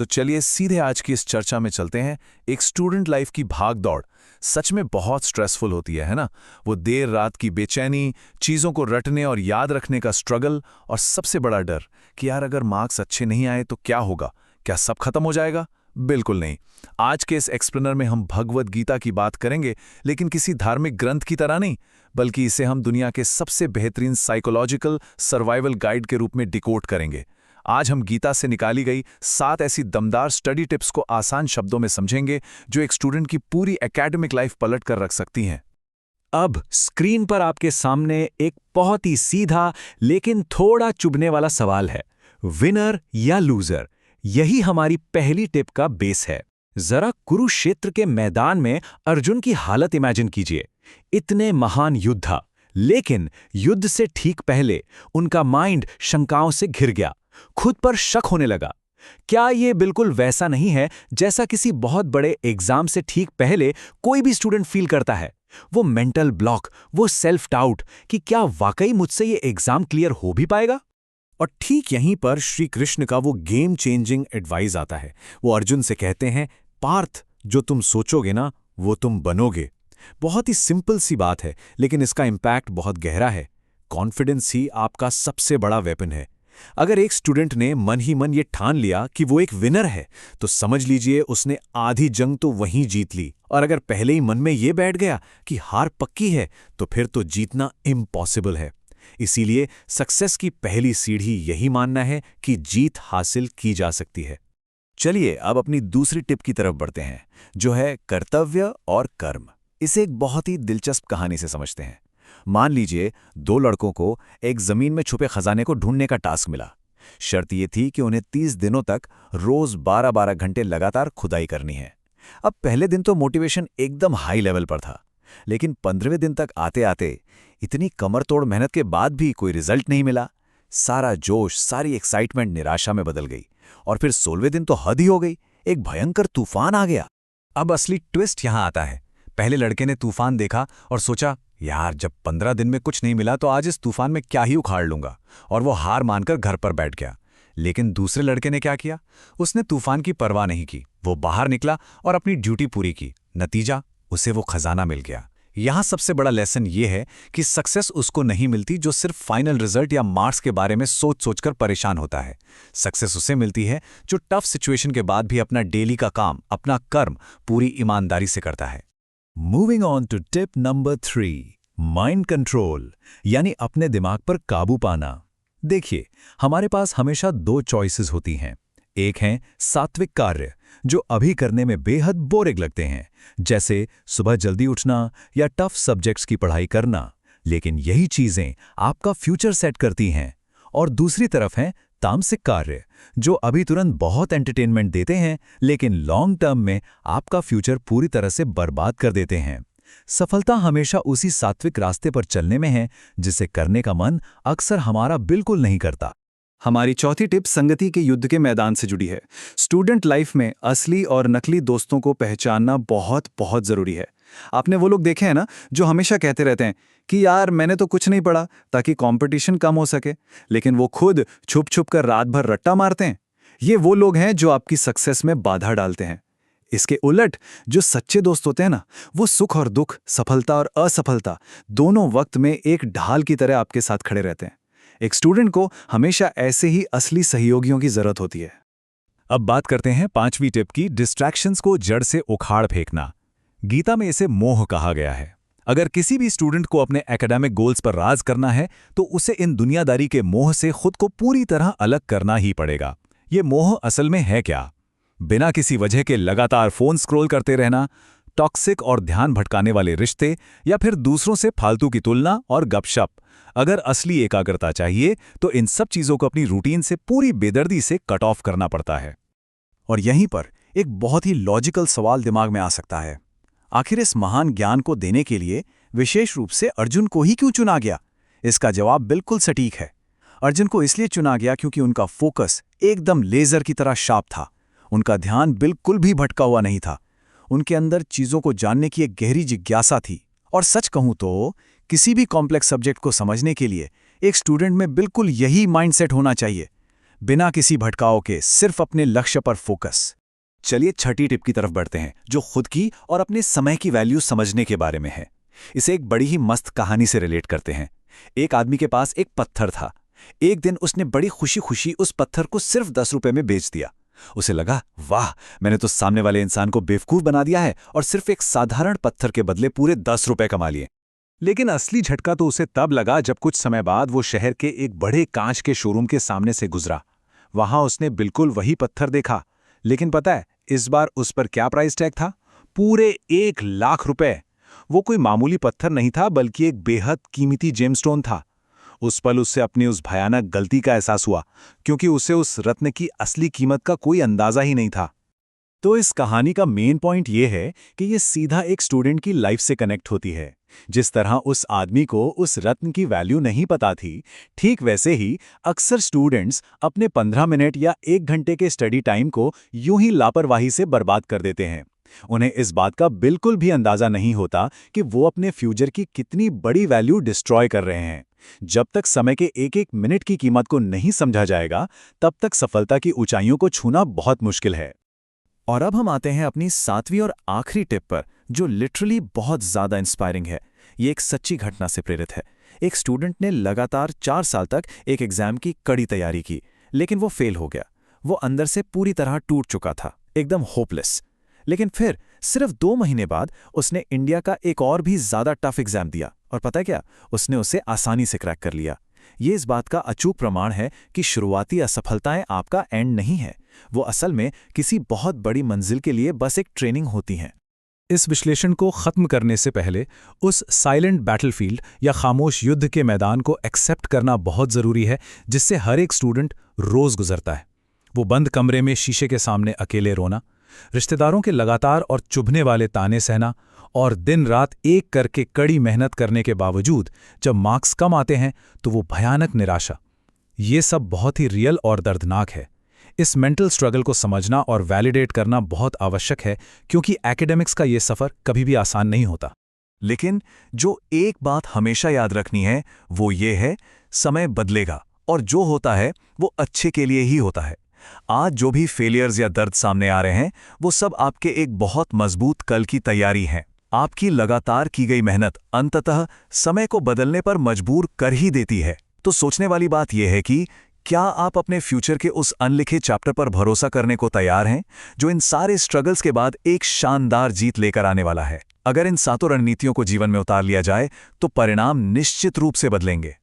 तो चलिए सीधे आज की इस चर्चा में चलते हैं। एक स्टूडेंट लाइफ की भाग दौड़ सच में बहुत स्ट्रेसफुल होती है ना? वो देर रात की बेचैनी, चीज़ों को रटने और याद रखने का स्ट्रगल, और सबसे बड़ा डर कि यार अगर मार्क्स अच्छे नहीं आए तो क्या होगा, क्या सब खत्म हो जाएगा? बिल्कुल नहीं। आज के इस एक्सप्लेनर में हम भगवद गीता की बात करेंगे, लेकिन किसी धार्मिक ग्रंथ की तरह नहीं, बल्कि इसे हम दुनिया के सबसे बेहतरीन साइकोलॉजिकल सर्वाइवल गाइड के रूप में डिकोड करेंगे। आज हम गीता से निकाली गई 7 ऐसी दमदार स्टडी टिप्स को आसान शब्दों में समझेंगे जो एक स्टूडेंट की पूरी एकेडमिक लाइफ पलट कर रख सकती हैं। अब स्क्रीन पर आपके सामने एक बहुत ही सीधा लेकिन थोड़ा चुभने वाला सवाल है, विनर या लूजर? यही हमारी पहली टिप का बेस है। जरा कुरुक्षेत्र के मैदान में अर्जुन की हालत इमेजिन कीजिए। इतने महान योद्धा, लेकिन युद्ध से ठीक पहले उनका माइंड शंकाओं से घिर गया, खुद पर शक होने लगा। क्या ये बिल्कुल वैसा नहीं है जैसा किसी बहुत बड़े एग्जाम से ठीक पहले कोई भी स्टूडेंट फील करता है? वो मेंटल ब्लॉक, वो सेल्फ डाउट कि क्या वाकई मुझसे ये एग्जाम क्लियर हो भी पाएगा? और ठीक यहीं पर श्री कृष्ण का वो गेम चेंजिंग एडवाइस आता है। वो अर्जुन से कहते हैं, पार्थ, जो तुम सोचोगे ना वो तुम बनोगे। बहुत ही सिंपल सी बात है, लेकिन इसका इंपैक्ट बहुत गहरा है। कॉन्फिडेंस ही आपका सबसे बड़ा वेपन है। अगर एक स्टूडेंट ने मन ही मन ये ठान लिया कि वो एक विनर है, तो समझ लीजिए उसने आधी जंग तो वहीं जीत ली। और अगर पहले ही मन में ये बैठ गया कि हार पक्की है, तो फिर तो जीतना इम्पॉसिबल है। इसीलिए सक्सेस की पहली सीढ़ी यही मानना है कि जीत हासिल की जा सकती है। चलिए अब अपनी दूसरी टिप की तरफ बढ़ते हैं, जो है कर्तव्य और कर्म। इसे एक बहुत ही दिलचस्प कहानी से समझते हैं। मान लीजिए 2 लड़कों को एक जमीन में छुपे खजाने को ढूंढने का टास्क मिला। शर्त यह थी कि उन्हें 30 दिनों तक रोज 12-12 घंटे लगातार खुदाई करनी है। अब पहले दिन तो मोटिवेशन एकदम हाई लेवल पर था, लेकिन 15वें दिन तक आते आते इतनी कमर तोड़ मेहनत के बाद भी कोई रिजल्ट नहीं मिला। सारा जोश, सारी एक्साइटमेंट निराशा में बदल गई। और फिर 16वें दिन तो हद ही हो गई, एक भयंकर तूफान आ गया। अब असली ट्विस्ट यहां आता है। पहले लड़के ने तूफान देखा और सोचा, यार जब 15 दिन में कुछ नहीं मिला तो आज इस तूफान में क्या ही उखाड़ लूंगा, और वो हार मानकर घर पर बैठ गया। लेकिन दूसरे लड़के ने क्या किया? उसने तूफान की परवाह नहीं की। वो बाहर निकला और अपनी ड्यूटी पूरी की। नतीजा, उसे वो खजाना मिल गया। यहां सबसे बड़ा लेसन ये है कि सक्सेस उसको नहीं मिलती जो सिर्फ फाइनल रिजल्ट या मार्क्स के बारे में सोच सोचकर परेशान होता है। सक्सेस उसे मिलती है जो टफ सिचुएशन के बाद भी अपना डेली का काम, अपना कर्म पूरी ईमानदारी से करता है। Moving on to tip number 3, mind control, यानी अपने दिमाग पर काबू पाना। देखिए, हमारे पास हमेशा 2 चॉइसेस होती हैं। एक हैं सात्विक कार्य, जो अभी करने में बेहद बोरिंग लगते हैं, जैसे सुबह जल्दी उठना या टफ सब्जेक्ट्स की पढ़ाई करना, लेकिन यही चीजें आपका फ्यूचर सेट करती हैं। और दूसरी तरफ हैं तामसिक कार्य, जो अभी तुरंत बहुत एंटरटेनमेंट देते हैं, लेकिन लॉन्ग टर्म में आपका फ्यूचर पूरी तरह से बर्बाद कर देते हैं। सफलता हमेशा उसी सात्विक रास्ते पर चलने में है जिसे करने का मन अक्सर हमारा बिल्कुल नहीं करता। हमारी चौथी टिप संगति के युद्ध के मैदान से जुड़ी है। स्टूडेंट लाइफ में असली और नकली दोस्तों को पहचानना बहुत बहुत जरूरी है। आपने वो लोग देखे हैं ना, जो हमेशा कहते रहते हैं कि यार मैंने तो कुछ नहीं पढ़ा ताकि कंपटीशन कम हो सके, लेकिन वो खुद छुप छुप कर रात भर रट्टा मारते हैं। ये वो लोग हैं जो आपकी सक्सेस में बाधा डालते हैं। इसके उलट जो सच्चे दोस्त होते हैं ना, वो सुख और दुख, सफलता और असफलता दोनों वक्त में एक ढाल की तरह आपके साथ खड़े रहते हैं। एक स्टूडेंट को हमेशा ऐसे ही असली सहयोगियों की जरूरत होती है। अब बात करते हैं 5वीं टिप की, डिस्ट्रैक्शंस को जड़ से उखाड़ फेंकना। गीता में इसे मोह कहा गया है। अगर किसी भी स्टूडेंट को अपने एकेडमिक गोल्स पर राज करना है, तो उसे इन दुनियादारी के मोह से खुद को पूरी तरह अलग करना ही पड़ेगा। ये मोह असल में है क्या? बिना किसी वजह के लगातार फोन स्क्रॉल करते रहना, टॉक्सिक और ध्यान भटकाने वाले रिश्ते, या फिर दूसरों से फालतू की तुलना और गपशप। अगर असली एकाग्रता चाहिए तो इन सब चीजों को अपनी रूटीन से पूरी बेदर्दी से कट ऑफ करना पड़ता है। और यहीं पर एक बहुत ही लॉजिकल सवाल दिमाग में आ सकता है, आखिर इस महान ज्ञान को देने के लिए विशेष रूप से अर्जुन को ही क्यों चुना गया? इसका जवाब बिल्कुल सटीक है। अर्जुन को इसलिए चुना गया क्योंकि उनका फोकस एकदम लेजर की तरह शार्प था। उनका ध्यान बिल्कुल भी भटका हुआ नहीं था। उनके अंदर चीजों को जानने की एक गहरी जिज्ञासा थी। और सच कहूं तो किसी भी कॉम्प्लेक्स सब्जेक्ट को समझने के लिए एक स्टूडेंट में बिल्कुल यही माइंडसेट होना चाहिए। बिना किसी भटकाव के सिर्फ अपने लक्ष्य पर फोकस। चलिए छठी टिप की तरफ बढ़ते हैं, जो खुद की और अपने समय की वैल्यू समझने के बारे में है। इसे एक बड़ी ही मस्त कहानी से रिलेट करते हैं। एक आदमी के पास एक पत्थर था। एक दिन उसने बड़ी खुशी खुशी उस पत्थर को सिर्फ 10 रुपए में बेच दिया। उसे लगा, वाह, मैंने तो सामने वाले इंसान को बेवकूफ बना दिया है और सिर्फ एक साधारण पत्थर के बदले पूरे 10 रुपए कमा लिए। लेकिन असली झटका तो उसे तब लगा जब कुछ समय बाद वो शहर के एक बड़े कांच के शोरूम के सामने से गुजरा। वहां उसने बिल्कुल वही पत्थर देखा, लेकिन पता है इस बार उस पर क्या प्राइस टैग था? पूरे 1 लाख रुपए। वो कोई मामूली पत्थर नहीं था, बल्कि एक बेहद कीमती जेमस्टोन था। उस पल उससे अपनी उस भयानक गलती का एहसास हुआ, क्योंकि उसे उस रत्न की असली कीमत का कोई अंदाजा ही नहीं था। तो इस कहानी का मेन पॉइंट ये है कि ये सीधा एक स्टूडेंट की लाइफ से कनेक्ट होती है। जिस तरह उस आदमी को उस रत्न की वैल्यू नहीं पता थी, ठीक वैसे ही अक्सर स्टूडेंट्स अपने 15 मिनट या 1 घंटे के स्टडी टाइम को यूं ही लापरवाही से बर्बाद कर देते हैं। उन्हें इस बात का बिल्कुल भी अंदाजा नहीं होता कि वो अपने फ्यूचर की कितनी बड़ी वैल्यू डिस्ट्रॉय कर रहे हैं। जब तक समय के एक एक मिनट की कीमत को नहीं समझा जाएगा, तब तक सफलता की ऊंचाइयों को छूना बहुत मुश्किल है। और अब हम आते हैं अपनी 7वीं और आखिरी टिप पर, जो लिटरली बहुत ज़्यादा इंस्पायरिंग है। ये एक सच्ची घटना से प्रेरित है। एक स्टूडेंट ने लगातार 4 साल तक एक एग्जाम की कड़ी तैयारी की, लेकिन वो फेल हो गया। वो अंदर से पूरी तरह टूट चुका था, एकदम होपलेस। लेकिन फिर सिर्फ 2 महीने बाद उसने इंडिया का एक और भी ज़्यादा टफ एग्जाम दिया, और पता है क्या, उसने उसे आसानी से क्रैक कर लिया। ये इस बात का अचूक प्रमाण है कि शुरुआती असफलताएं आपका एंड नहीं है। वो असल में किसी बहुत बड़ी मंजिल के लिए बस एक ट्रेनिंग होती हैं। इस विश्लेषण को खत्म करने से पहले उस साइलेंट बैटलफील्ड या खामोश युद्ध के मैदान को एक्सेप्ट करना बहुत ज़रूरी है, जिससे हर एक स्टूडेंट रोज़ गुजरता है। वो बंद कमरे में शीशे के सामने अकेले रोना, रिश्तेदारों के लगातार और चुभने वाले ताने सहना, और दिन रात एक करके कड़ी मेहनत करने के बावजूद जब मार्क्स कम आते हैं तो वो भयानक निराशा। ये सब बहुत ही रियल और दर्दनाक है। इस मेंटल स्ट्रगल को समझना और वैलिडेट करना बहुत आवश्यक है, क्योंकि एकेडमिक्स का ये सफ़र कभी भी आसान नहीं होता। लेकिन जो एक बात हमेशा याद रखनी है वो ये है, समय बदलेगा और जो होता है वो अच्छे के लिए ही होता है। आज जो भी फेलियर्स या दर्द सामने आ रहे हैं, वो सब आपके एक बहुत मजबूत कल की तैयारी है। आपकी लगातार की गई मेहनत अंततः समय को बदलने पर मजबूर कर ही देती है। तो सोचने वाली बात यह है कि क्या आप अपने फ्यूचर के उस अनलिखे चैप्टर पर भरोसा करने को तैयार हैं, जो इन सारे स्ट्रगल्स के बाद एक शानदार जीत लेकर आने वाला है? अगर इन 7 रणनीतियों को जीवन में उतार लिया जाए तो परिणाम निश्चित रूप से बदलेंगे।